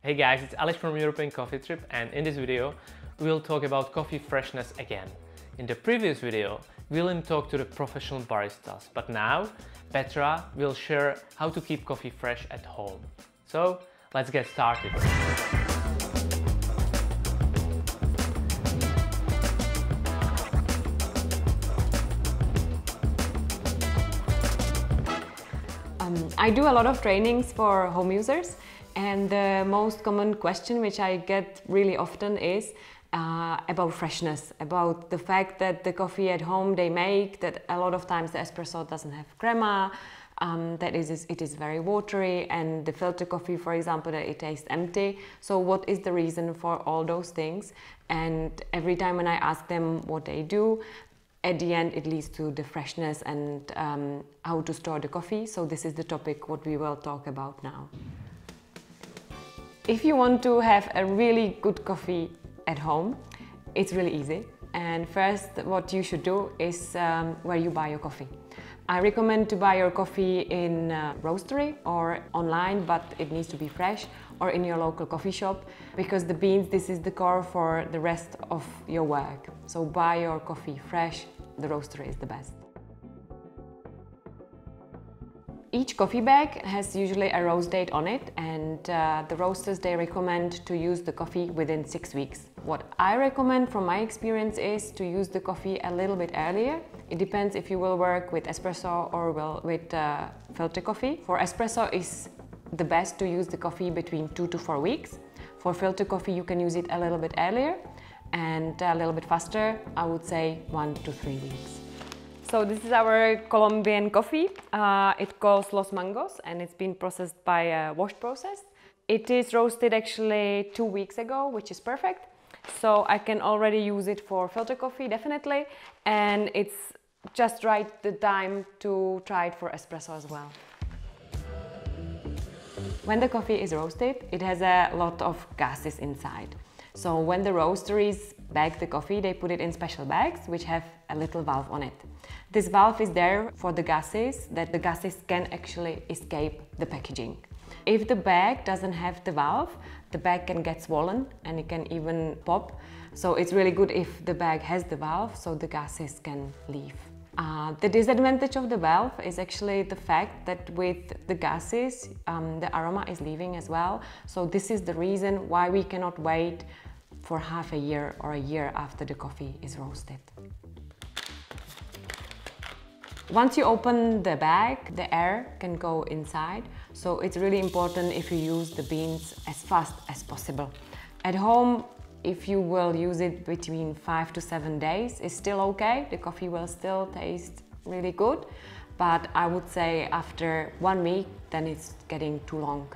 Hey guys, it's Alex from European Coffee Trip, and in this video we'll talk about coffee freshness again. In the previous video Willem talked to the professional baristas, but now Petra will share how to keep coffee fresh at home. So let's get started. I do a lot of trainings for home users, and the most common question which I get really often is about freshness, about the fact that the coffee at home they make, that a lot of times the espresso doesn't have crema, it is very watery, and the filter coffee, for example, that it tastes empty. So what is the reason for all those things? And every time when I ask them what they do, at the end it leads to the freshness and how to store the coffee. So this is the topic what we will talk about now. If you want to have a really good coffee at home, it's really easy. And first what you should do is where you buy your coffee. I recommend to buy your coffee in a roastery or online, but it needs to be fresh, or in your local coffee shop, because the beans, this is the core for the rest of your work. So buy your coffee fresh, the roastery is the best. Each coffee bag has usually a roast date on it, and the roasters, they recommend to use the coffee within 6 weeks. What I recommend from my experience is to use the coffee a little bit earlier. It depends if you will work with espresso or with filter coffee. For espresso is the best to use the coffee between 2 to 4 weeks. For filter coffee you can use it a little bit earlier, and a little bit faster, I would say 1 to 3 weeks. So this is our Colombian coffee. It calls Los Mangos, and it's been processed by a wash process. It is roasted actually 2 weeks ago, which is perfect. So I can already use it for filter coffee, definitely. And it's just right the time to try it for espresso as well. When the coffee is roasted, it has a lot of gases inside. So when the roasteries bag the coffee, they put it in special bags which have a little valve on it. This valve is there for the gases, that the gases can actually escape the packaging. If the bag doesn't have the valve, the bag can get swollen and it can even pop. So it's really good if the bag has the valve, so the gases can leave. The disadvantage of the valve is actually the fact that with the gases, the aroma is leaving as well. So this is the reason why we cannot wait for half a year or a year after the coffee is roasted. Once you open the bag, the air can go inside. So it's really important if you use the beans as fast as possible. At home, if you will use it between 5 to 7 days, it's still okay. The coffee will still taste really good. But I would say after 1 week, then it's getting too long.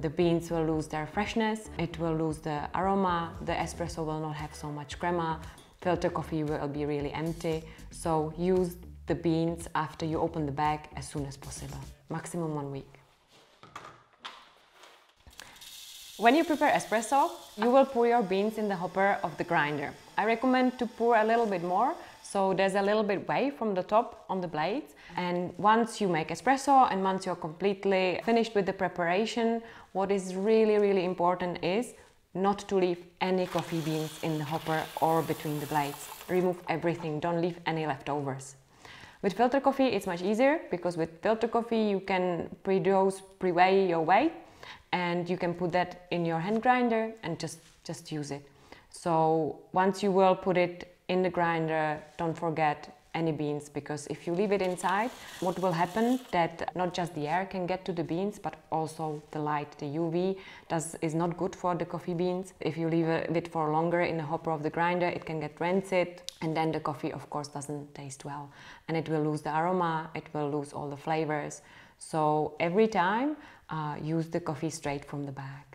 The beans will lose their freshness, it will lose the aroma, the espresso will not have so much crema, filter coffee will be really empty. So use the beans after you open the bag as soon as possible, maximum 1 week. When you prepare espresso, you will pour your beans in the hopper of the grinder. I recommend to pour a little bit more, so there's a little bit wave from the top on the blades. And once you make espresso and once you're completely finished with the preparation, what is really important is not to leave any coffee beans in the hopper or between the blades. Remove everything, don't leave any leftovers. With filter coffee it's much easier, because with filter coffee you can pre-dose, pre-weigh your weight, and you can put that in your hand grinder and just use it. So once you will put it in the grinder, don't forget any beans, because if you leave it inside, what will happen that not just the air can get to the beans, but also the light, the UV is not good for the coffee beans. If you leave it for longer in the hopper of the grinder, it can get rancid, and then the coffee of course doesn't taste well, and it will lose the aroma, it will lose all the flavors. So every time use the coffee straight from the bag.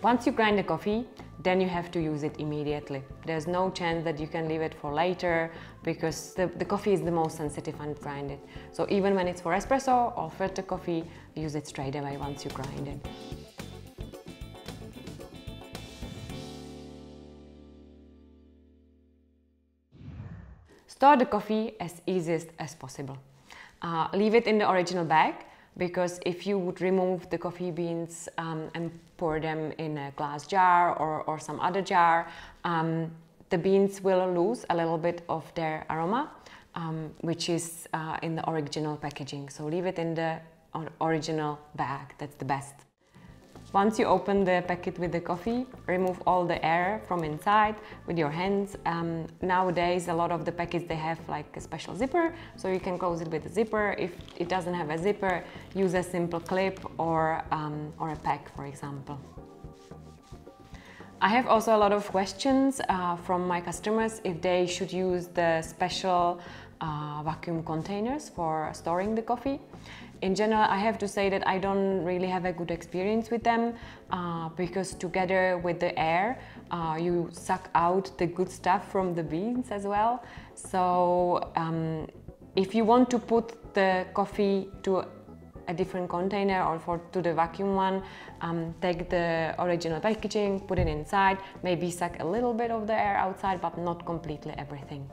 Once you grind the coffee, then you have to use it immediately. There's no chance that you can leave it for later, because the coffee is the most sensitive when grinded. So even when it's for espresso or filter coffee, use it straight away once you grind it. Store the coffee as easiest as possible. Leave it in the original bag, because if you would remove the coffee beans and pour them in a glass jar or some other jar, the beans will lose a little bit of their aroma, which is in the original packaging. So leave it in the original bag, that's the best. Once you open the packet with the coffee, remove all the air from inside with your hands. Nowadays, a lot of the packets, they have like a special zipper, so you can close it with a zipper. If it doesn't have a zipper, use a simple clip or a pack, for example. I have also a lot of questions from my customers if they should use the special vacuum containers for storing the coffee. In general, I have to say that I don't really have a good experience with them because together with the air, you suck out the good stuff from the beans as well. So if you want to put the coffee to a different container or to the vacuum one, take the original packaging, put it inside, maybe suck a little bit of the air outside, but not completely everything.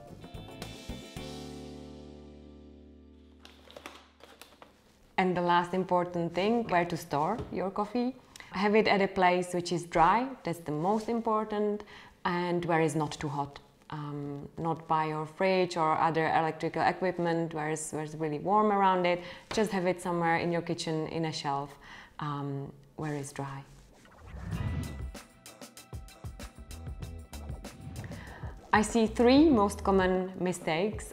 And the last important thing, where to store your coffee. Have it at a place which is dry, that's the most important, and where it's not too hot. Not by your fridge or other electrical equipment where it's really warm around it. Just have it somewhere in your kitchen, in a shelf, where it's dry. I see three most common mistakes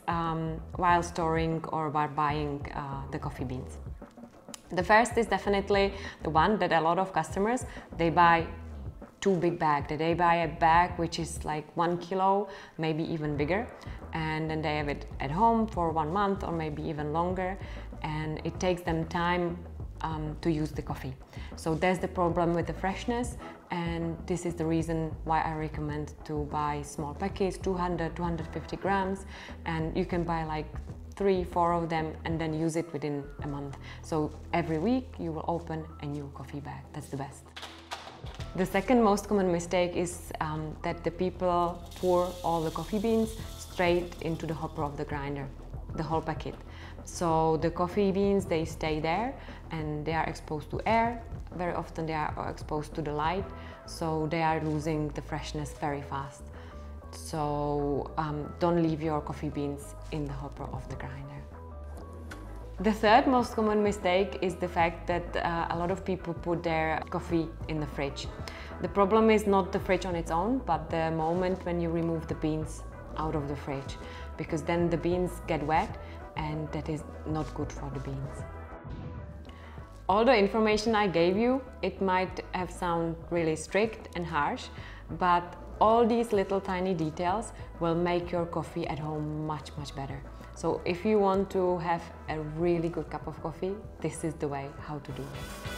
while storing or while buying the coffee beans. The first is definitely the one that a lot of customers, they buy too big bag. They buy a bag which is like 1 kilo, maybe even bigger, and then they have it at home for 1 month or maybe even longer, and it takes them time to use the coffee. So there's the problem with the freshness, and this is the reason why I recommend to buy small packets, 200, 250 grams, and you can buy like 3-4 of them and then use it within a month. So every week you will open a new coffee bag. That's the best. The second most common mistake is that the people pour all the coffee beans straight into the hopper of the grinder, the whole packet. So the coffee beans, they stay there and they are exposed to air. Very often they are exposed to the light, so they are losing the freshness very fast. So don't leave your coffee beans in the hopper of the grinder. The third most common mistake is the fact that a lot of people put their coffee in the fridge. The problem is not the fridge on its own, but the moment when you remove the beans out of the fridge, because then the beans get wet and that is not good for the beans. All the information I gave you, it might have sounded really strict and harsh, but all these little tiny details will make your coffee at home much better. So if you want to have a really good cup of coffee, this is the way how to do it.